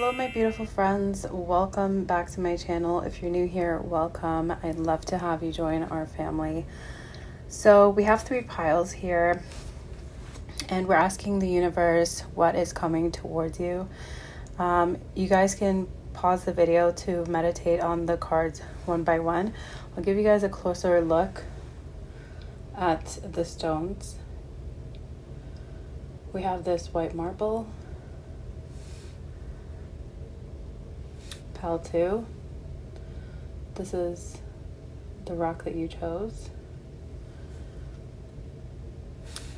Hello my beautiful friends, welcome back to my channel. If you're new here, welcome. I'd love to have you join our family. So we have 3 piles here and we're asking the universe what is coming towards you. You guys can pause the video to meditate on the cards one by one. I'll give you guys a closer look at the stones. We have this white marble, pile 2. This is the rock that you chose.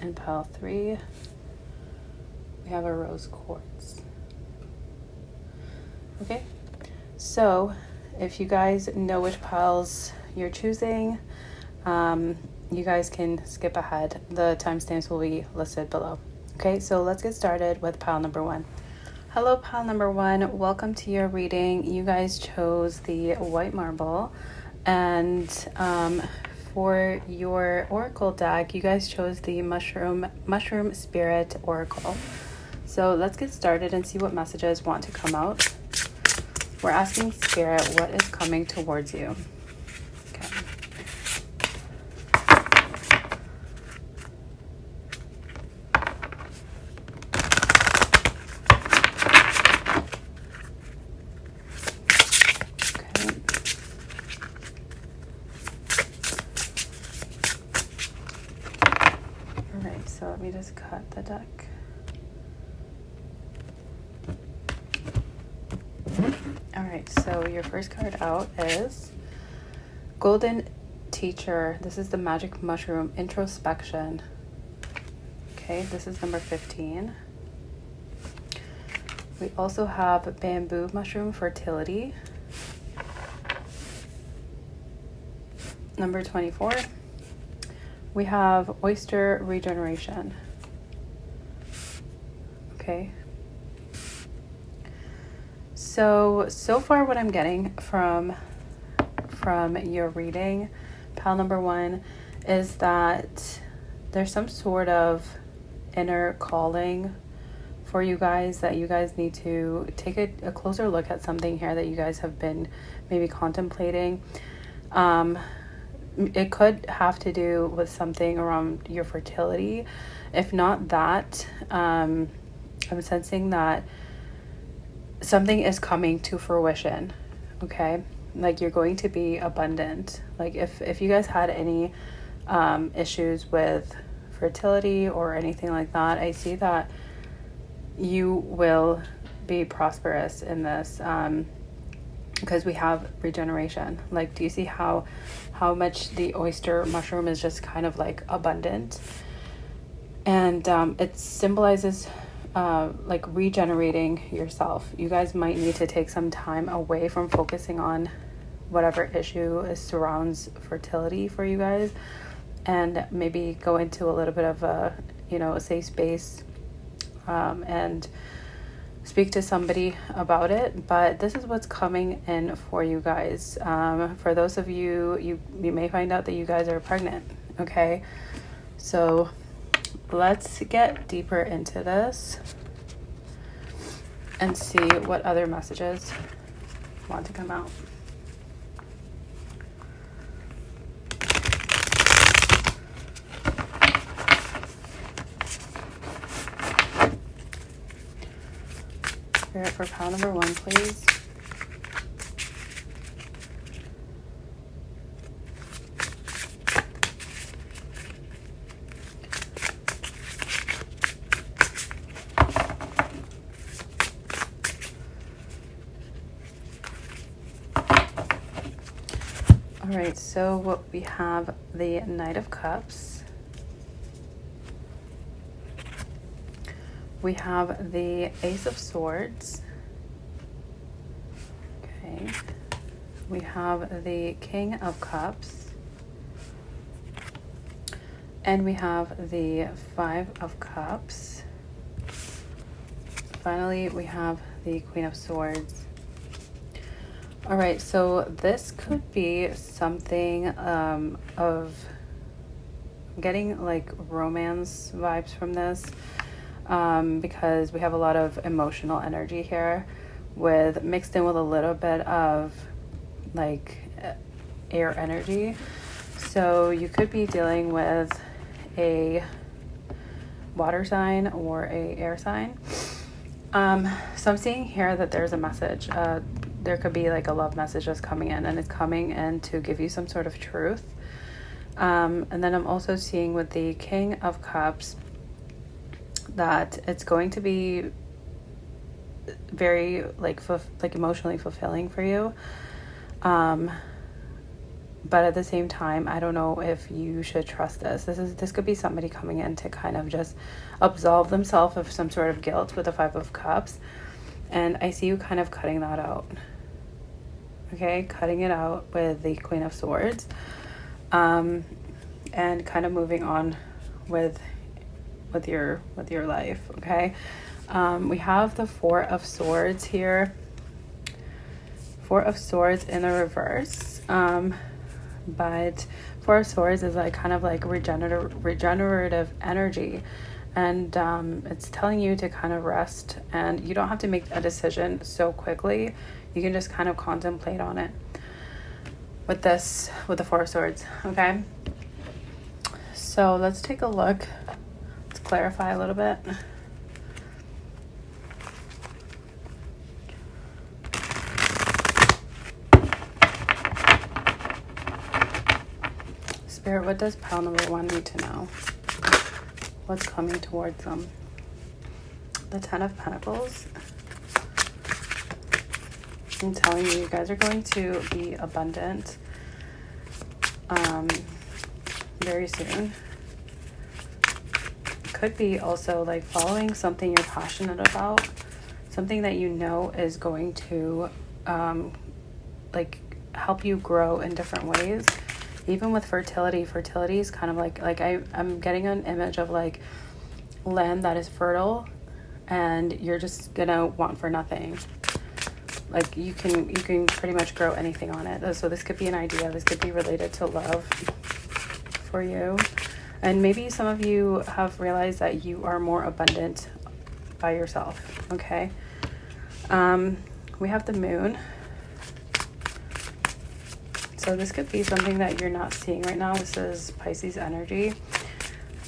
And pile 3, we have a rose quartz. Okay, so if you guys know which piles you're choosing, you guys can skip ahead. The timestamps will be listed below. Okay, so let's get started with pile number 1. Hello, pile number 1. Welcome to your reading. You guys chose the white marble, and for your oracle deck, you guys chose the mushroom spirit oracle. So let's get started and see what messages want to come out. We're asking spirit what is coming towards you. Okay. So let me just cut the deck. All right, so your first card out is Golden Teacher. This is the magic mushroom introspection. Okay, this is number 15. We also have bamboo mushroom fertility. Number 24. We have oyster regeneration. Okay. So far what I'm getting from your reading, pile number 1, is that there's some sort of inner calling for you guys, that you guys need to take a closer look at something here that you guys have been maybe contemplating. It could have to do with something around your fertility. If not that, I'm sensing that something is coming to fruition, okay? Like you're going to be abundant. Like if you guys had any issues with fertility or anything like that, I see that you will be prosperous in this. Because we have regeneration. Like, do you see how much the oyster mushroom is just kind of like abundant? And it symbolizes like regenerating yourself. You guys might need to take some time away from focusing on whatever issue surrounds fertility for you guys, and maybe go into a little bit of a safe space and speak to somebody about it. But this is what's coming in for you guys. For those of you, you may find out that you guys are pregnant. Okay, so let's get deeper into this and see what other messages want to come out. Spirit for pile number 1, please. All right, so what we have, the Knight of Cups. We have the Ace of Swords. Okay. We have the King of Cups. And we have the 5 of Cups. Finally, we have the Queen of Swords. All right, so this could be something of getting like romance vibes from this, because we have a lot of emotional energy here. with mixed in with a little bit of like air energy. So you could be dealing with a water sign or a air sign. So I'm seeing here that there's a message. There could be like a love message that's coming in, and it's coming in to give you some sort of truth. And then I'm also seeing with the King of Cups that it's going to be very like emotionally fulfilling for you. But at the same time, I don't know if you should trust this. This could be somebody coming in to kind of just absolve themselves of some sort of guilt with the Five of Cups. And I see you kind of cutting that out. Okay, cutting it out with the Queen of Swords. And kind of moving on with your life, okay? We have the Four of Swords here. Four of Swords in the reverse. But Four of Swords is like kind of like regenerative energy, and it's telling you to kind of rest, and you don't have to make a decision so quickly. You can just kind of contemplate on it with the Four of Swords. Okay, so let's take a look. Let's clarify a little bit. Spirit, what does pile number 1 need to know? What's coming towards them? The Ten of Pentacles. I'm telling you, you guys are going to be abundant very soon. Could be also like following something you're passionate about, something that you know is going to like help you grow in different ways. Even with fertility is kind of like I'm getting an image of like land that is fertile and you're just gonna want for nothing. Like you can pretty much grow anything on it. So this could be an idea. This could be related to love for you. And maybe some of you have realized that you are more abundant by yourself, okay? We have the Moon. So this could be something that you're not seeing right now. This is Pisces energy.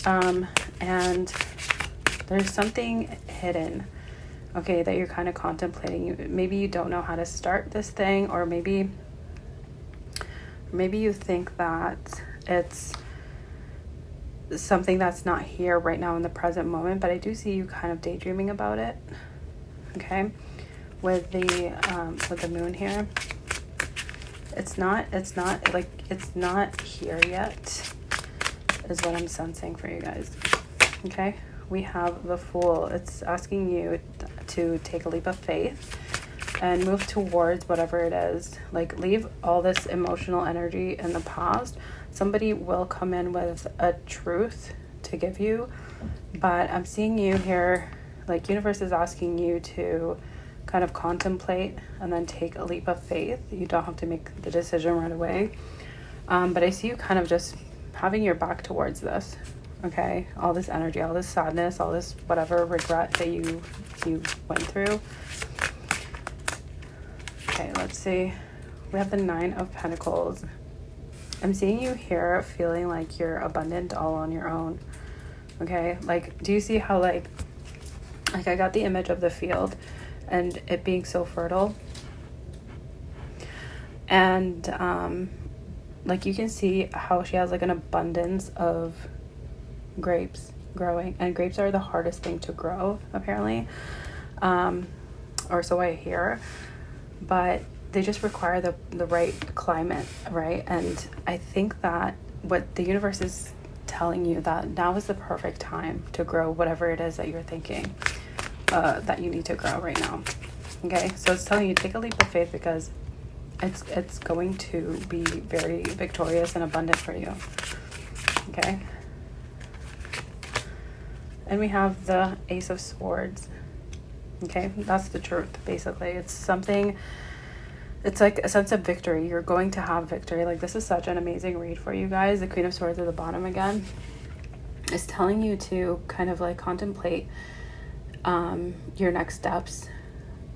And there's something hidden, okay, that you're kind of contemplating. Maybe you don't know how to start this thing, or maybe you think that it's something that's not here right now in the present moment, but I do see you kind of daydreaming about it, okay, with the Moon here. It's not here yet, is what I'm sensing for you guys. Okay, we have the Fool. It's asking you to take a leap of faith and move towards whatever it is. Like, leave all this emotional energy in the past. Somebody will come in with a truth to give you, but I'm seeing you here, like universe is asking you to kind of contemplate and then take a leap of faith. You don't have to make the decision right away. But I see you kind of just having your back towards this. Okay, all this energy, all this sadness, all this whatever regret that you went through. Okay, let's see. We have the Nine of Pentacles. I'm seeing you here feeling like you're abundant all on your own. Okay, like, do you see how like I got the image of the field and it being so fertile, and like you can see how she has like an abundance of grapes growing, and grapes are the hardest thing to grow apparently, or so I hear, but they just require the right climate, right? And I think that what the universe is telling you, that now is the perfect time to grow whatever it is that you're thinking that you need to grow right now. Okay, so it's telling you take a leap of faith because it's going to be very victorious and abundant for you. Okay, and we have the Ace of Swords. Okay, that's the truth basically. It's something, it's like a sense of victory. You're going to have victory. Like, this is such an amazing read for you guys. The Queen of Swords at the bottom again is telling you to kind of like contemplate your next steps.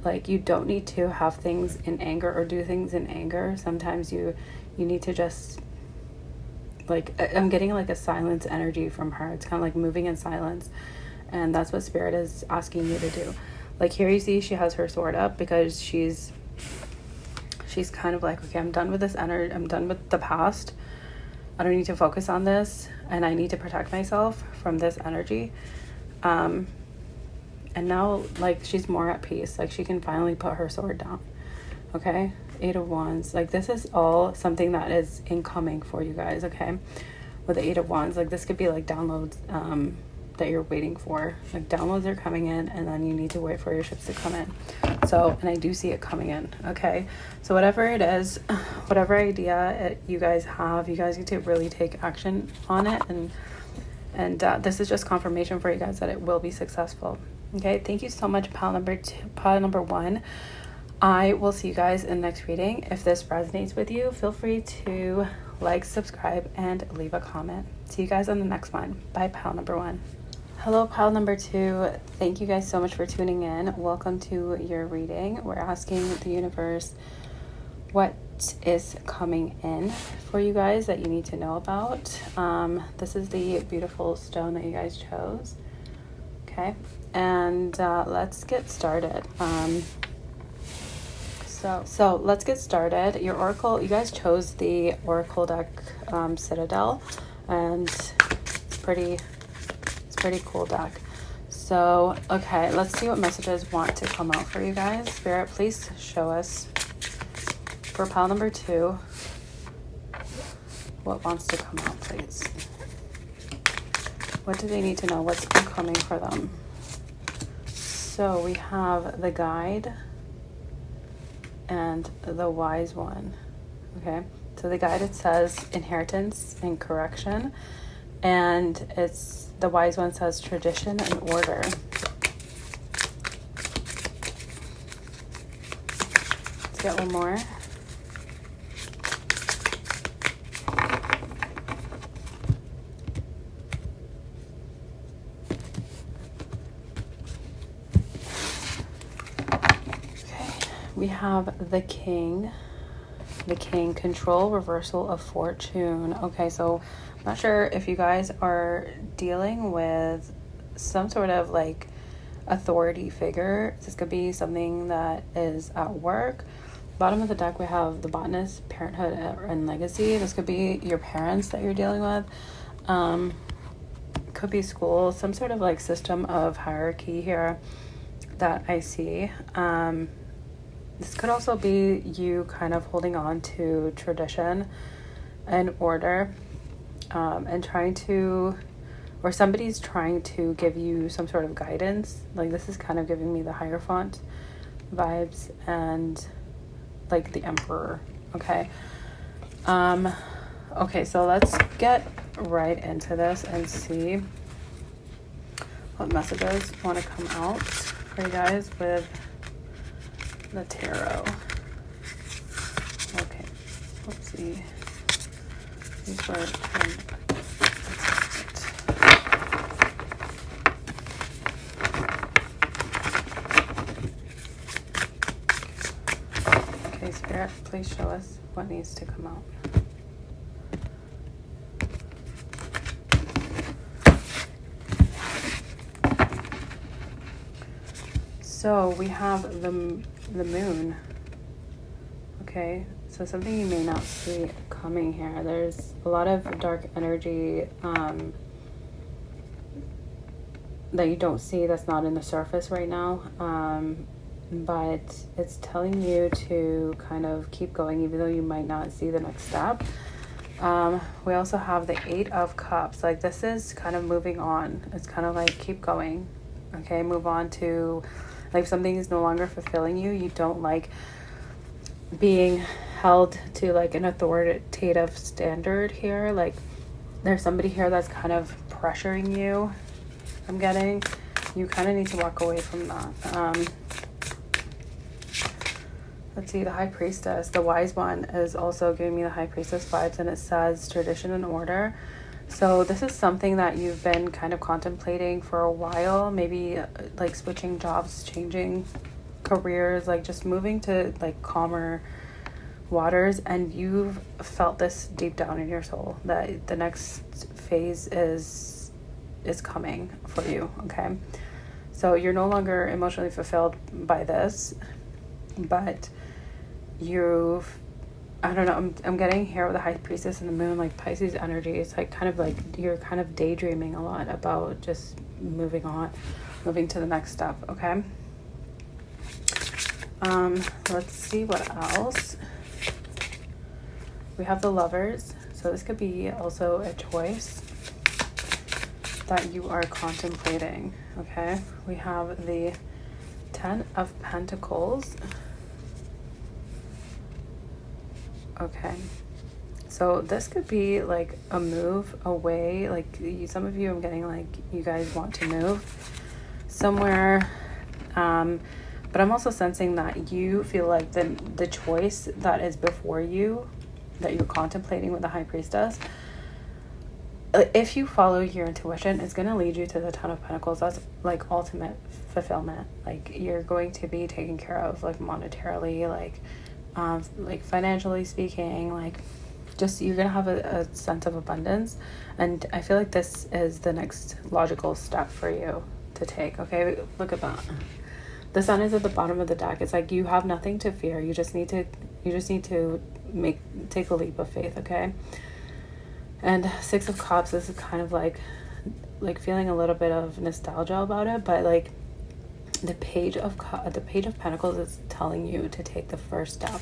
Like, you don't need to have things in anger or do things in anger. Sometimes you need to just, like, I'm getting like a silence energy from her. It's kind of like moving in silence, and that's what Spirit is asking you to do. Like, here you see she has her sword up because she's kind of like, okay, I'm done with this energy. I'm done with the past. I don't need to focus on this, and I need to protect myself from this energy. And now, like, she's more at peace. Like, she can finally put her sword down. Okay? 8 of Wands. Like, this is all something that is incoming for you guys, okay? With the 8 of Wands. Like, this could be, like, downloads that you're waiting for. Like, downloads are coming in, and then you need to wait for your ships to come in. So, and I do see it coming in, okay? So, whatever it is, whatever idea you guys have, you guys need to really take action on it. And this is just confirmation for you guys that it will be successful. Okay, thank you so much, pile number 1. I will see you guys in the next reading. If this resonates with you, feel free to like, subscribe, and leave a comment. See you guys on the next one. Bye, pile number 1. Hello, pile number 2. Thank you guys so much for tuning in. Welcome to your reading. We're asking the universe what is coming in for you guys that you need to know about. This is the beautiful stone that you guys chose. Okay, and let's get started. So let's get started. Your oracle, you guys chose the oracle deck, Citadel, and it's pretty cool deck. So okay, let's see what messages want to come out for you guys. Spirit, please show us for pile number 2 what wants to come out, please. What do they need to know? What's coming for them? So we have the Guide and the Wise One. Okay, so the Guide, it says inheritance and correction, and the Wise One says tradition and order. Let's get one more. We have the King, control, reversal of fortune. Okay, so I'm not sure if you guys are dealing with some sort of like authority figure. This could be something that is at work. Bottom of the deck, we have the botanist, parenthood, and legacy. This could be your parents that you're dealing with. Could be school, some sort of like system of hierarchy here that I see. This could also be you kind of holding on to tradition and order, and trying to, or somebody's trying to give you some sort of guidance. Like, this is kind of giving me the Hierophant vibes and like the Emperor. Okay. Okay, so let's get right into this and see what messages want to come out for you guys with the tarot. Okay, oopsie. These were okay, Spirit, please show us what needs to come out. So we have the moon. Okay, so something you may not see coming here. There's a lot of dark energy that you don't see, that's not in the surface right now, but it's telling you to kind of keep going even though you might not see the next step. We also have the 8 of Cups. Like, this is kind of moving on. It's kind of like keep going. Okay, move on to, like, if something is no longer fulfilling you, you don't like being held to like an authoritative standard here. Like, there's somebody here that's kind of pressuring you, I'm getting. You kind of need to walk away from that. Let's see, the High Priestess, the Wise One, is also giving me the High Priestess vibes, and it says tradition and order. So this is something that you've been kind of contemplating for a while, maybe like switching jobs, changing careers, like just moving to like calmer waters, and you've felt this deep down in your soul that the next phase is coming for you. Okay, so you're no longer emotionally fulfilled by this, but I don't know, I'm getting here with the High Priestess and the Moon, like Pisces energy. It's like kind of like you're kind of daydreaming a lot about just moving to the next step. Okay, let's see what else. We have the Lovers, so this could be also a choice that you are contemplating. Okay, we have the Ten of Pentacles. Okay, so this could be like a move away. Like some of you, I'm getting like you guys want to move somewhere, but I'm also sensing that you feel like the choice that is before you, that you're contemplating with the High Priestess, if you follow your intuition, it's going to lead you to the Ten of Pentacles. That's like ultimate fulfillment. Like you're going to be taken care of, like monetarily, like financially speaking, like just you're gonna have a sense of abundance. And I feel like this is the next logical step for you to take. Okay, look at that. The Sun is at the bottom of the deck. It's like you have nothing to fear. You just need to take a leap of faith. Okay, and Six of Cups, this is kind of like feeling a little bit of nostalgia about it, but like the Page of Pentacles is telling you to take the first step.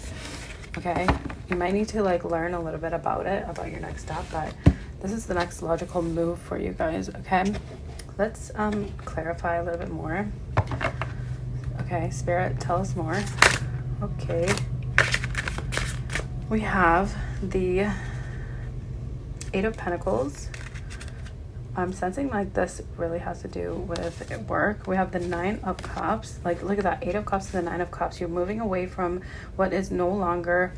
Okay, you might need to like learn a little bit about your next step, but this is the next logical move for you guys. Okay, let's clarify a little bit more. Okay, Spirit, tell us more. Okay, we have the Eight of Pentacles. I'm sensing like this really has to do with work. We have the Nine of Cups. Like look at that, Eight of Cups to the Nine of Cups. You're moving away from what is no longer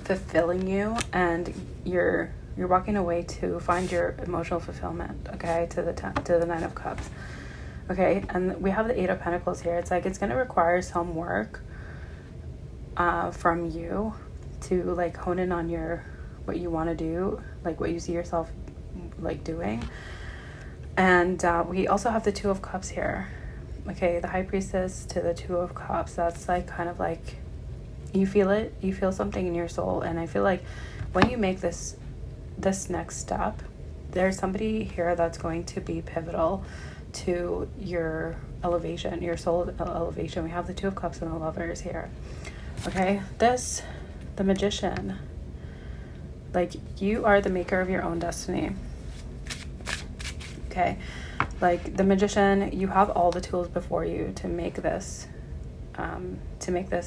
fulfilling you, and you're walking away to find your emotional fulfillment. Okay, to the Nine of Cups. Okay, and we have the Eight of Pentacles here. It's like it's going to require some work from you to like hone in on what you want to do, like what you see yourself like doing. And we also have the Two of Cups here. Okay, the High Priestess to the Two of Cups. That's like kind of like you feel something in your soul. And I feel like when you make this next step, there's somebody here that's going to be pivotal to your elevation, your soul elevation. We have the Two of Cups and the Lovers here. Okay, the Magician, like you are the maker of your own destiny. Okay, like the Magician, you have all the tools before you to make this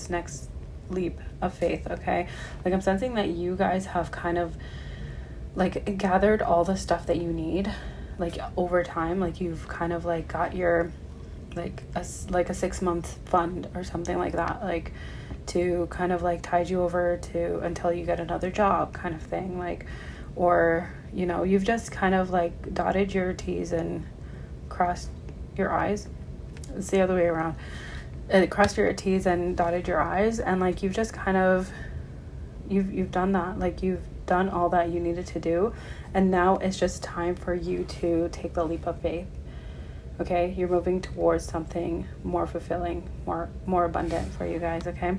next leap of faith. Okay, like I'm sensing that you guys have kind of like gathered all the stuff that you need, like over time. Like you've kind of like got your like a 6-month fund or something like that, like to kind of like tide you over to until you get another job kind of thing. Like, or you know, you've just kind of like dotted your T's and crossed your I's. It's the other way around. Crossed your T's and dotted your I's, and like you've just kind of you've done that. Like you've done all that you needed to do, and now it's just time for you to take the leap of faith. Okay, you're moving towards something more fulfilling, more abundant for you guys. Okay,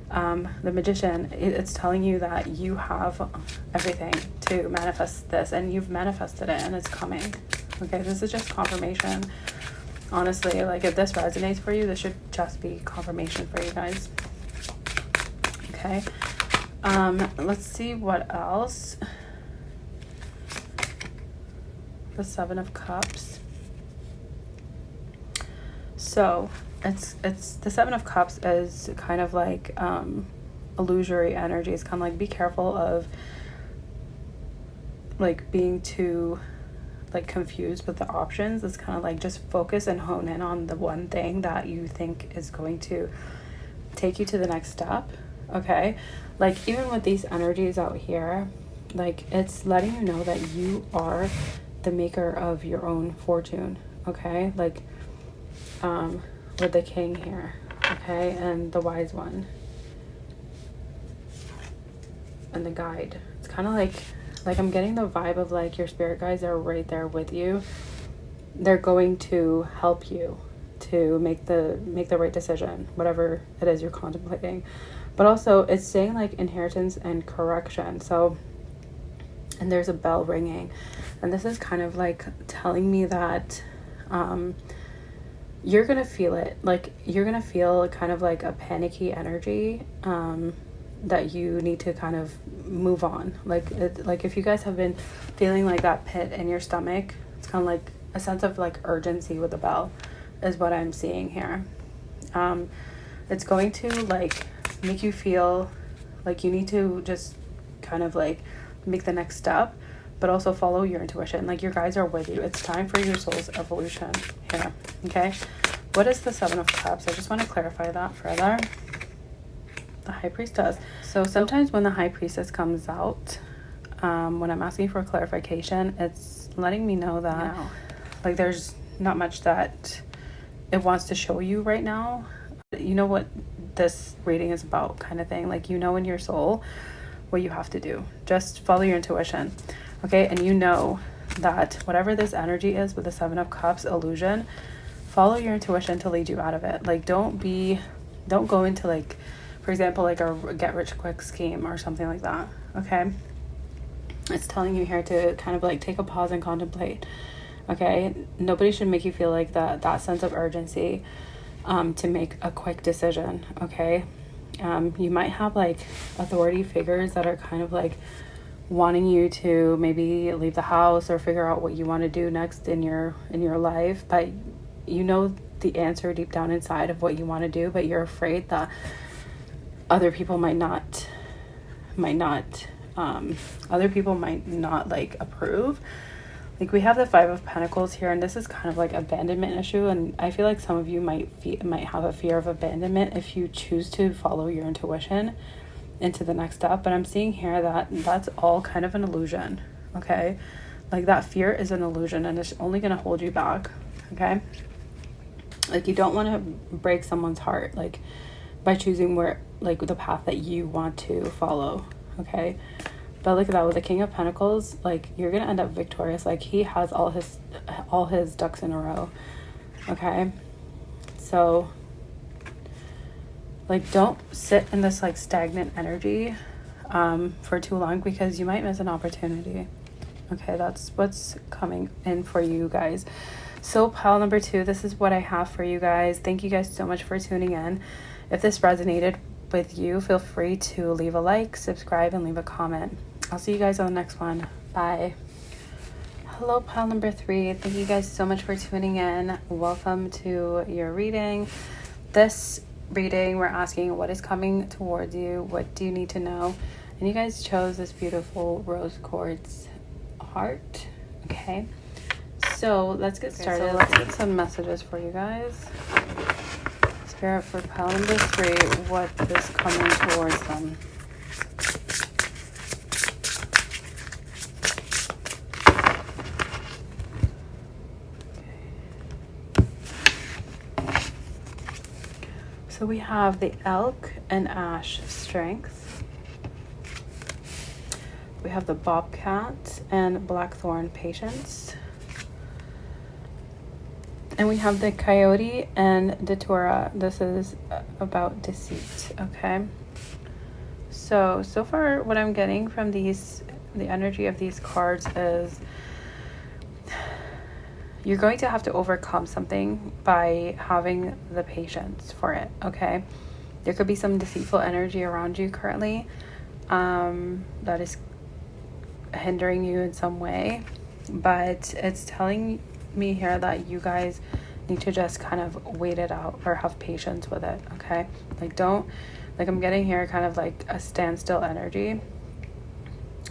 the Magician, it's telling you that you have everything to manifest this, and you've manifested it, and it's coming. Okay, this is just confirmation. Honestly, like if this resonates for you, this should just be confirmation for you guys. Okay, let's see what else. The Seven of Cups. So it's the Seven of Cups is kind of like illusory energy. It's kind of like be careful of like being too like confused with the options. It's kind of like just focus and hone in on the one thing that you think is going to take you to the next step. Okay, like even with these energies out here, like it's letting you know that you are the maker of your own fortune. Okay, like with the King here, okay, and the wise one, and the guide. It's kind of like I'm getting the vibe of like your spirit guides are right there with you. They're going to help you to make the right decision, whatever it is you're contemplating. But also it's saying like inheritance and correction. So, and there's a bell ringing, and this is kind of like telling me that you're gonna feel it. Like you're gonna feel kind of like a panicky energy that you need to kind of move on. Like if you guys have been feeling like that pit in your stomach, it's kind of like a sense of like urgency with the bell is what I'm seeing here. It's going to like make you feel like you need to just kind of like make the next step, but also follow your intuition. Like your guides are with you. It's time for your soul's evolution here. Okay, what is the Seven of Cups? I just want to clarify that further. The High Priestess. So sometimes when the High Priestess comes out, when I'm asking for clarification, it's letting me know that like there's not much that it wants to show you right now. You know what this reading is about, kind of thing. Like, you know, in your soul what you have to do. Just follow your intuition. Okay, and you know that whatever this energy is with the Seven of Cups illusion, follow your intuition to lead you out of it. Like don't go into like, for example, like a get rich quick scheme or something like that. Okay, it's telling you here to kind of like take a pause and contemplate. Okay, nobody should make you feel like that sense of urgency to make a quick decision. Okay, you might have like authority figures that are kind of like wanting you to maybe leave the house or figure out what you want to do next in your life, but you know the answer deep down inside of what you want to do, but you're afraid that other people might not like approve. Like we have the Five of Pentacles here, and this is kind of like abandonment issue, and I feel like some of you might have a fear of abandonment if you choose to follow your intuition into the next step. But I'm seeing here that that's all kind of an illusion. Okay, like that fear is an illusion, and it's only going to hold you back. Okay, like you don't want to break someone's heart like by choosing where like the path that you want to follow. Okay, but look at that with the King of Pentacles. Like you're gonna end up victorious. Like he has all his ducks in a row. Okay, so like don't sit in this like stagnant energy for too long, because you might miss an opportunity. Okay, that's what's coming in for you guys. So pile number 2, this is what I have for you guys. Thank you guys so much for tuning in. If this resonated with you, feel free to leave a like, subscribe, and leave a comment. I'll see you guys on the next one. Bye. Hello, pile number 3. Thank you guys so much for tuning in. Welcome to your reading. This reading, we're asking what is coming towards you, what do you need to know, and you guys chose this beautiful rose quartz heart. Okay, so let's get started. Let's get some messages for you guys. Spirit for pile number 3, what is coming towards them? So we have the elk and ash, strength. We have the bobcat and blackthorn, patience. And we have the coyote and datura. This is about deceit. Okay. So far what I'm getting from the energy of these cards is you're going to have to overcome something by having the patience for it. Okay. There could be some deceitful energy around you currently that is hindering you in some way, but it's telling me here that you guys need to just kind of wait it out or have patience with it. Okay, I'm getting here kind of like a standstill energy.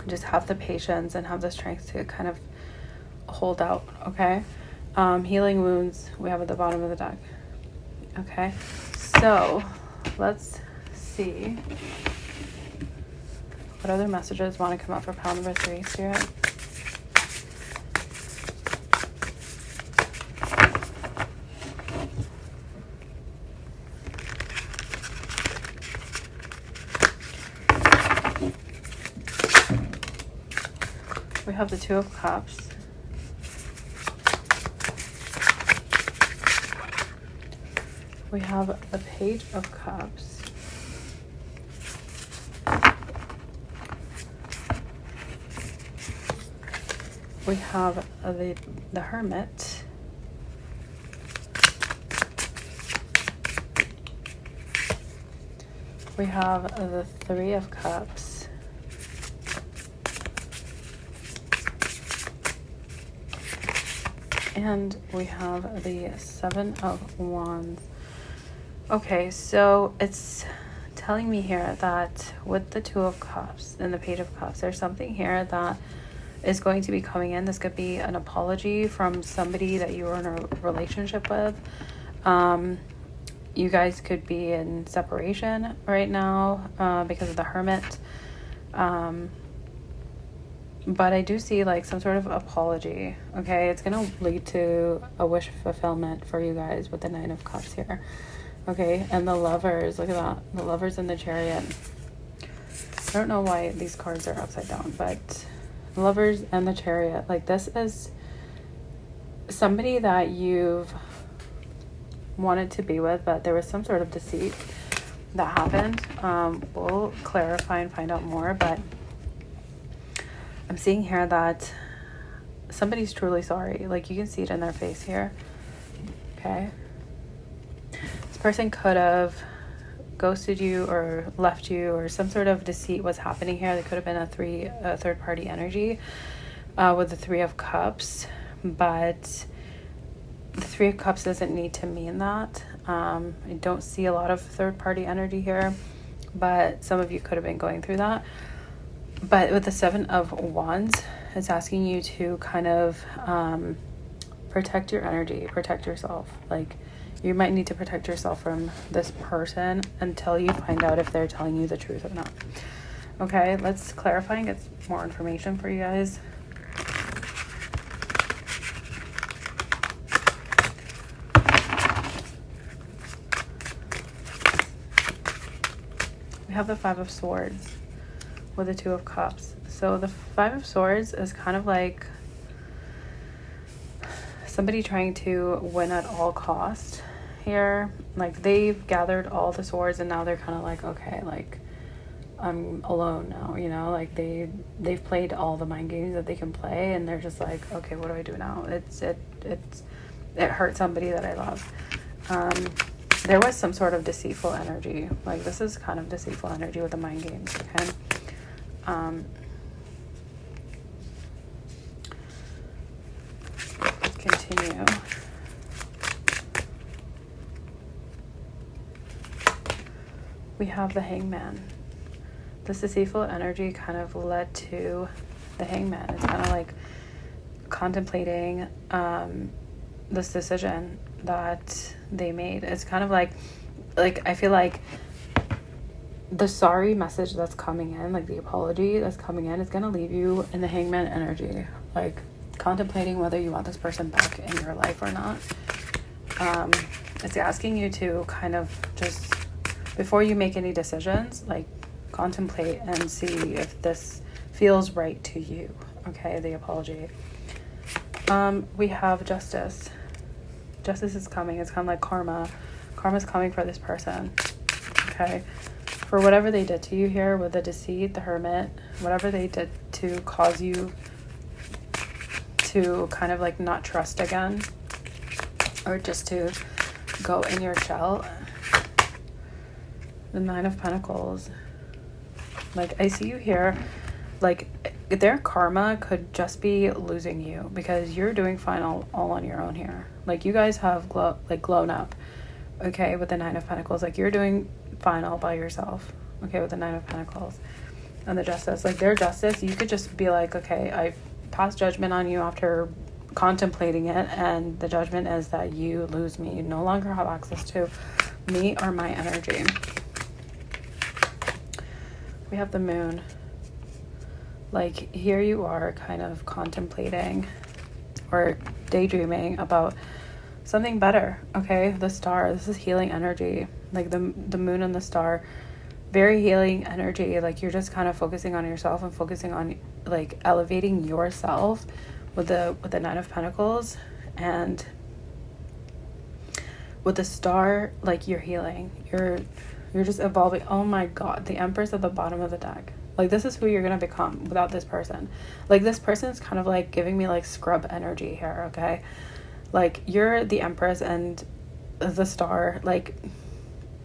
Just have the patience and have the strength to kind of hold out. Okay, healing wounds we have at the bottom of the deck. Okay, so let's see what other messages want to come up for pile number 3, Spirit. have the Two of Cups. We have the Page of Cups. We have the Hermit. We have the Three of Cups. And we have the Seven of Wands. Okay, so it's telling me here that with the Two of Cups and the Page of Cups, there's something here that is going to be coming in. This could be an apology from somebody that you were in a relationship with. You guys could be in separation right now because of the Hermit. But I do see like some sort of apology. Okay, it's going to lead to a wish fulfillment for you guys with the Nine of Cups here. Okay, and the Lovers, look at that. The Lovers and the Chariot. I don't know why these cards are upside down, but Lovers and the Chariot. Like, this is somebody that you've wanted to be with, but there was some sort of deceit that happened. We'll clarify and find out more, but I'm seeing here that somebody's truly sorry. Like, you can see it in their face here. Okay. This person could have ghosted you or left you, or some sort of deceit was happening here. There could have been a third party energy with the Three of Cups, but the Three of Cups doesn't need to mean that. I don't see a lot of third party energy here, but some of you could have been going through that. But with the Seven of Wands, it's asking you to kind of protect your energy, protect yourself. Like, you might need to protect yourself from this person until you find out if they're telling you the truth or not. Okay, let's clarify and get more information for you guys. We have the Five of Swords with the Two of Cups. So the Five of Swords is kind of like somebody trying to win at all cost here. Like, they've gathered all the swords and now they're kind of like, okay, like, I'm alone now, you know, like they've played all the mind games that they can play, and they're just like, okay, what do I do now? It hurt somebody that I love. There was some sort of deceitful energy. Like, this is kind of deceitful energy with the mind games, okay? Let's continue. We have the Hangman. This deceitful energy kind of led to the Hangman. It's kind of like contemplating this decision that they made. It's kind of like I feel like the sorry message that's coming in, like the apology that's coming in, is going to leave you in the Hangman energy, like contemplating whether you want this person back in your life or not. It's asking you to kind of just, before you make any decisions, like contemplate and see if this feels right to you. Okay, the apology. We have Justice. Justice is coming. It's kind of like karma. Karma's coming for this person. Okay, for whatever they did to you here with the deceit, the Hermit, whatever they did to cause you to kind of like not trust again, or just to go in your shell. The Nine of Pentacles. Like, I see you here, like their karma could just be losing you because you're doing fine all on your own here. Like, you guys have grown up, okay, with the Nine of Pentacles. Like, you're doing fine all by yourself, okay, with the Nine of Pentacles. And the Justice, like their Justice, you could just be like, okay, I've passed judgment on you after contemplating it, and the judgment is that you lose me. You no longer have access to me or my energy. We have the Moon. Like, here you are kind of contemplating or daydreaming about something better, okay? The Star, this is healing energy. Like the Moon and the Star very healing energy. Like you're just kind of focusing on yourself and focusing on like elevating yourself with the Nine of Pentacles. And with the Star, like you're healing, you're just evolving. Oh my God, the Empress at the bottom of the deck. Like this is who you're gonna become without this person. Like this person is kind of like giving me like scrub energy here, okay? Like you're the Empress and the Star, like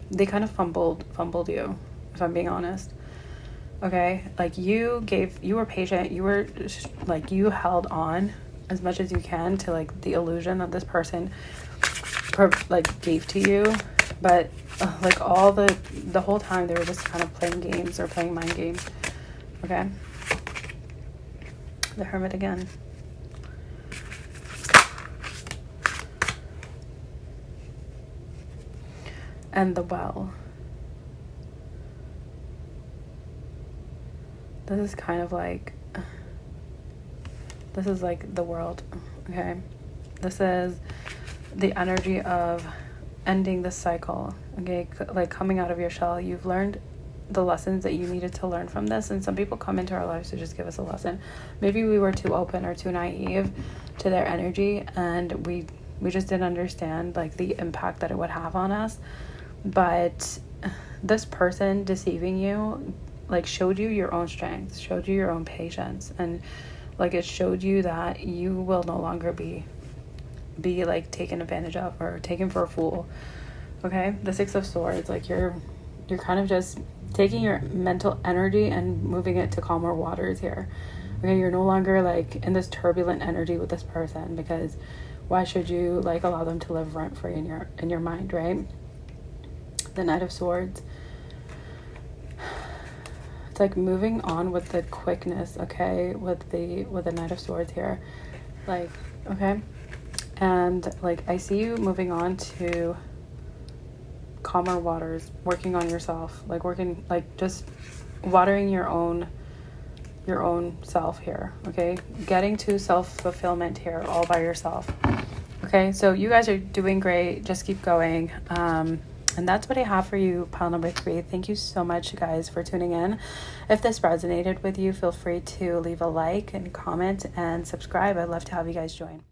they kind of fumbled you, if I'm being honest. Okay, like you were patient, you were like, you held on as much as you can to like the illusion that this person like gave to you, but like all the whole time they were just kind of playing games or playing mind games. Okay, the Hermit again. And the Well. This is kind of like, this is like the World, okay? This is the energy of ending the cycle, okay? Like coming out of your shell. You've learned the lessons that you needed to learn from this, and some people come into our lives to just give us a lesson. Maybe we were too open or too naive to their energy, and we just didn't understand like the impact that it would have on us. But this person deceiving you like showed you your own strength, showed you your own patience, and like it showed you that you will no longer be like taken advantage of or taken for a fool. Okay, the Six of Swords, like you're kind of just taking your mental energy and moving it to calmer waters here. Okay, you're no longer like in this turbulent energy with this person, because why should you like allow them to live rent free in your mind, right? The Knight of Swords. It's like moving on with the quickness, okay, with the Knight of Swords here. Like, okay. And like I see you moving on to calmer waters, working on yourself, like working, like just watering your own self here, okay? Getting to self-fulfillment here all by yourself. Okay, so you guys are doing great. Just keep going. And that's what I have for you, pile number 3. Thank you so much, guys, for tuning in. If this resonated with you, feel free to leave a like and comment and subscribe. I'd love to have you guys join.